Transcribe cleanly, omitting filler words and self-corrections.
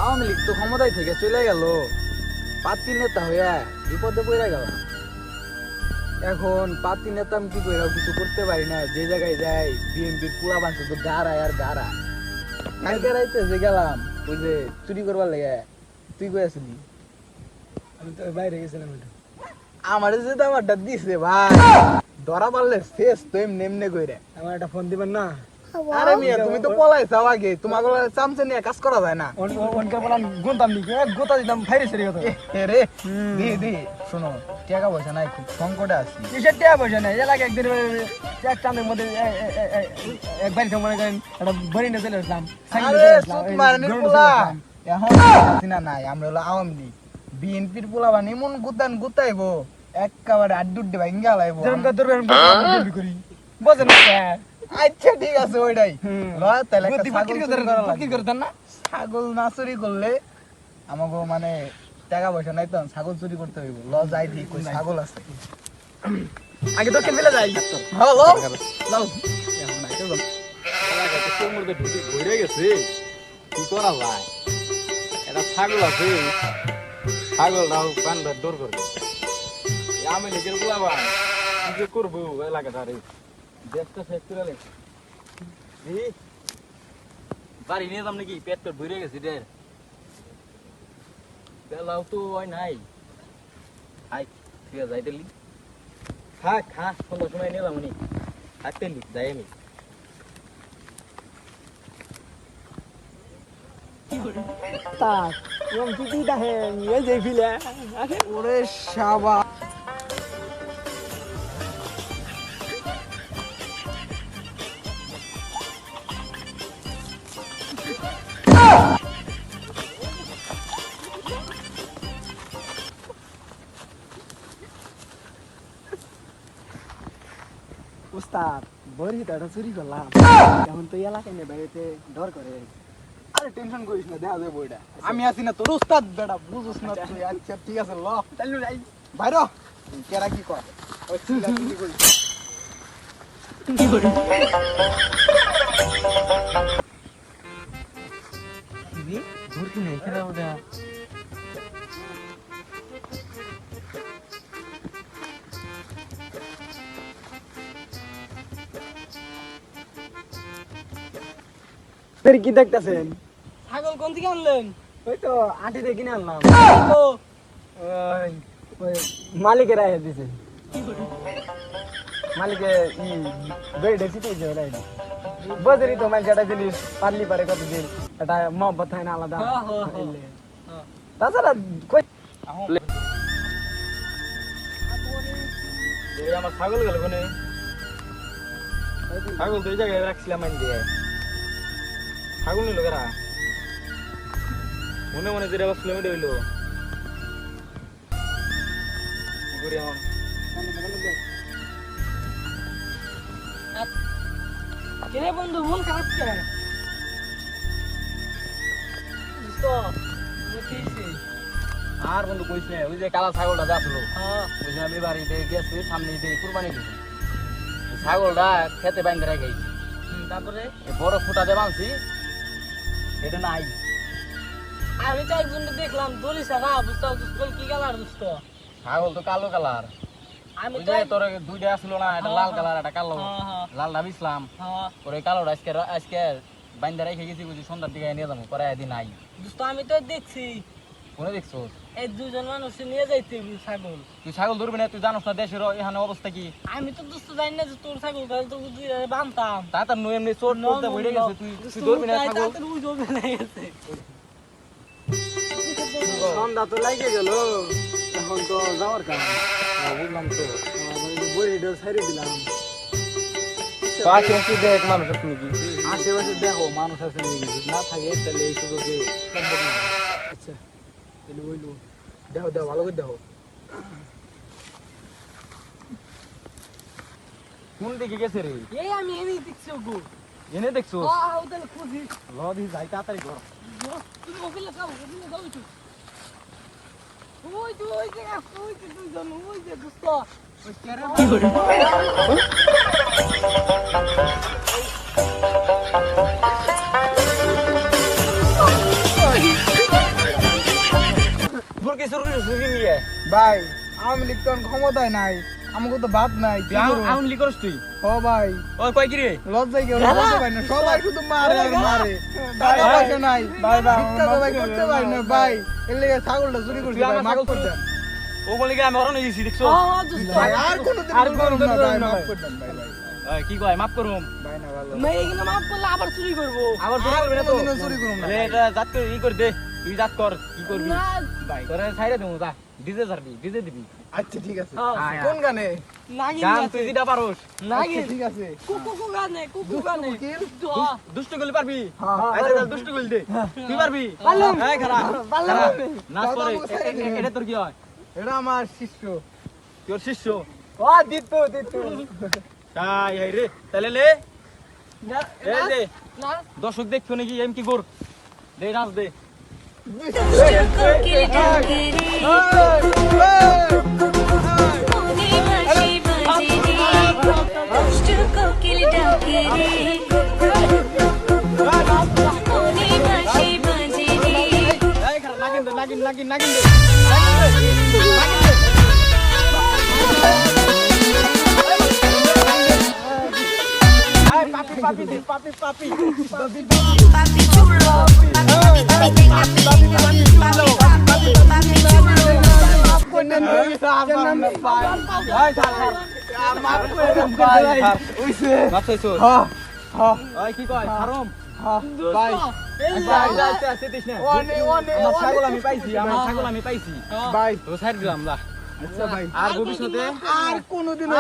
আওয়ামী লীগ তো ক্ষমতায় থেকে চলে গেল, পার্টি নেতা হইয়া বিপদে পড়ে গেল। এখন পার্টি নেতা আমি কি করে কিছু করতে পারি না, যে জায়গায় যাই বিএনপির পুরা বাঞ্চ তো গাড়ায় আর গাড়া। কালকে রাইতে যে গেলাম ওই যে চুরি করবার লেগে, তুই কই আসলি? আমি তো বাইরে গেছিলাম একটু। আমার যে দামারটা দিছে ভাই, ধরা পারলে শেষ তো এমনি এমনি কইরে। আমার একটা ফোন দিবেন না? আরে মিয়া তুমি তো পলাইছাও আগে, তোমাকে চামচে নিয়ে কাজ করা যায় না। অনকে বলাম গুনতাম নি, এক গোতা দিতাম ফাইরে সেরে গেত। এ রে দি দি শোনো, টাকা পয়সা নাই, খুব সংকটে আছি। কিসের টাকা পয়সা নেই, এলাকা একদিন এক চাঁদের মধ্যে এক বাড়ি মনে করেন একটা বড়ি নিয়ে চলে আসলাম। আরে সুত মারনির পোলা এখন হাসিনা নাই, আমরা হলো আওয়ামী লীগ। বিএনপির পোলা বান এমন গুতান গুতাইবো একেবারে আড্ডুড্ডে ভাঙ্গা লাইবো। যেরকম কাজ ধরবে এরকম করি, বোঝেন না? আচ্ছা ঠিক আছে ওইটাই লয়, তাহলে একটা বুদ্ধি ছাগল ফাকির চুরি করা লাগবে। করে দেন না? ছাগল না চুরি করলে আমাকে মানে টাকা পয়সা নাই, তো ছাগল চুরি করতে হইব। ল যাই ঠিক, ওই ছাগল আছে। আগে তো খেলে যাই। হ্যালো লাও এখন আইতে বল। এলাকাতে তোর মধ্যে ঢুকে ঘুরে গেছে, কি করা যায়? এটা ছাগল আছে, ছাগলটাও বান্ধার দৌড় করবে। আমি নিজের বলাবা কি যে করবো এলাকাটারে, দেশটা শেষ করে লেগেছে। বাড়ি নিয়ে যাম নাকি? পেট পেট ভরে গেছে রে, বেলাও তো হয় নাই। হাই ঠিক আছে, যাইতেলি থাক, খা সন্ধ্যার সময় নিয়ে যাবো নি, থাকতেলি যাই আমি। তাক এরকম কি দেখেন এই যে ফিলে ওরে শাবা উস্তাদ বড়ি তো একটা চুরি করলাম, এখন তো এলাকায় নিয়ে বাড়িতে ডর করে। আরে টেনশন করিস না, দেখা যাবে ওইটা। আমি আছি না তোর উস্তাদ বেটা, বুঝছ না তুই? আচ্ছা ঠিক আছে ল তাহলে যাই। বাইরো কেরা কি কর ওই চিল্লাচিল্লি করিস না। ঘুরতে নেই খেলা ওটা। কি দেখতেছেন? ছাগল কোন থেকে আনলেন? ওই তো আটি থেকে কিনে আনলাম। ও ওই ওই মালিকের আয় দিছে, মালিকে বেড়ে চিটে বজরি তো মানে যেটা জিনিস পারলি পারে কতদিন এটা মহব্বত হয় না আলাদা। তাছাড়া কই এই আমার ছাগল গেল কোনে? ছাগল তো এই জায়গায় রাখছিলাম আইন দিয়ে, ছাগল নিল কেরা? মনে মনে যেটা বসলো ওটা হইলো কি করি এখন? কিরে বন্ধু মন খারাপ কে? তো মুতিছি। আর বন্ধু কইস না, ওই যে কালা ছাগলটা যা ছিল হ্যাঁ ওই যে আমি বাড়িতে গেছি, সামনে দিয়ে কুরবানি দিছি, ছাগলটা খেতে বাইন্ধে রেখে গেছি। তারপরে বড় ফুটা দিয়ে বানছি, এটা নাই। আমি তো একজনকে দেখলাম দলি সারা বুঝতে বুঝতে কি গেলার বুঝত। ছাগল তো কালো কালার, আমি ওই তো যে তোর দুইটা আসলো না, একটা লাল কালার একটা কালো, লালটা বিছলাম, হ্যাঁ পরে কালোটা আজকে আজকে বাইন্ধে রেখে গেছি, বুঝি সন্ধ্যার দিকে নিয়ে যাবো, পরে এদিন নাই। বুঝতো আমি তো দেখছি কোনে দেখছো? এই দুজন মানুষ নিয়ে যাইতে ছাগল। তুই ছাগল ধরবি না? তুই জানোস না দেশের এখানে অবস্থা কি? আমি তো দোস্ত জানি না যে তোর ছাগল তাহলে তো বানতাম। তা তার নু এমনি চোট চলতে বইরে গেছে, তুই ধরবি না ছাগল? সন্ধ্যা তো লাগে গেল, এখন তো যাওয়ার কাজ। বুঝলাম তো, বড়িটা ছাড়িয়ে দিলাম। পাশে দেখ মানুষ তুমি কি আশেপাশে দেখো মানুষ আছে নাকি, যদি না থাকে তাহলে এই সুযোগে সম্ভব না। আচ্ছা তাহলে বইলো দেখো দেখো ভালো করে দেখো কোন দিকে গেছে রে? এই আমি এনেই দেখছি ওগো। এনে দেখছো? ওদের খুঁজি। লদি যাই তাড়াতাড়ি কর। তুমি ওখানে যাও একটু। ওই যে দুজন ওই যে দোস্ত। কি করে সুরি নিয়ে ভাই আওয়ামী লীগ তো ক্ষমতায় নাই, আমাকে তো ভাত নাই, কি করব? আউন লি করস তুই ও ভাই ওই কই কি রে লজ্জায় কেউ বলতে পারি না, সবাই শুধু মারে আর মারে, টাকা পয়সা নাই, ভাই, ভাই, ভিক্ষা তো ভাই করতে পারি না ভাই, এর লেগে ছাগলটা চুরি করছি তুই ভাই, আমার মাফ ছাগল করে দেন ও বলি কি আমি অরণ হইছি দেখছো ভাই, আর কোনোদিন আর ভুল করব না কোনোদিন ভাই, না মাফ ভাই। করে দেন ভাই ভাই ওই কি কয় মাফ করুম ভাই না ভালো না এখানে মাফ করলে আবার চুরি করবো আবার চুরি আর করবি না তো কোনোদিনও চুরি করব না তাহলে এটা জাত করে ই করে দে তুই জাত কর কি করবি না ভাই। তোরে ছাইরে দেবো যা ডিজে ছাড়বি ডিজে দিবি আচ্ছা ঠিক আছে, হ্যাঁ। কোন গানে? নাগিন গান গাছে। তুই যেটা পারোস নাগিন আচ্ছা, ঠিক আছে কুকু গানে কুকু গানে উকিল? দুষ্ট গলি পারবি হ্যাঁ। আচ্ছা তাহলে দুষ্ট গলি দে তুই পারবি এই খারাপ নাচ করে এটা তোর কি হয় এটা আমার শিষ্য। তোর শিষ্য ও দিতু তাই এই রে তাহলে লে এই দে না দর্শক দেখছো নাকি এম কি কর দে নাচ দে কোকিল ডাকে রে মনে বাঁশি বাজে রে দুষ্ট কোকিল ডাকে রে মনে বাঁশি বাজে রে এই খারাপ নাগিন দে নাগিন নাগিন নাগিন দে পাপি দে পাপি পাপি papi chulo papi papi papi papi papi papi chulo মাপ চাইছো হ্যাঁ হ্যাঁ ওই কি কয় হারম হ্যাঁ ভাই আমার ছাগল আমি পাইছি আমার ছাগল আমি পাইছি ভাই তো সাইড দিলাম যা আচ্ছা ভাই আর ভবিষ্যতে আর কোনোদিনও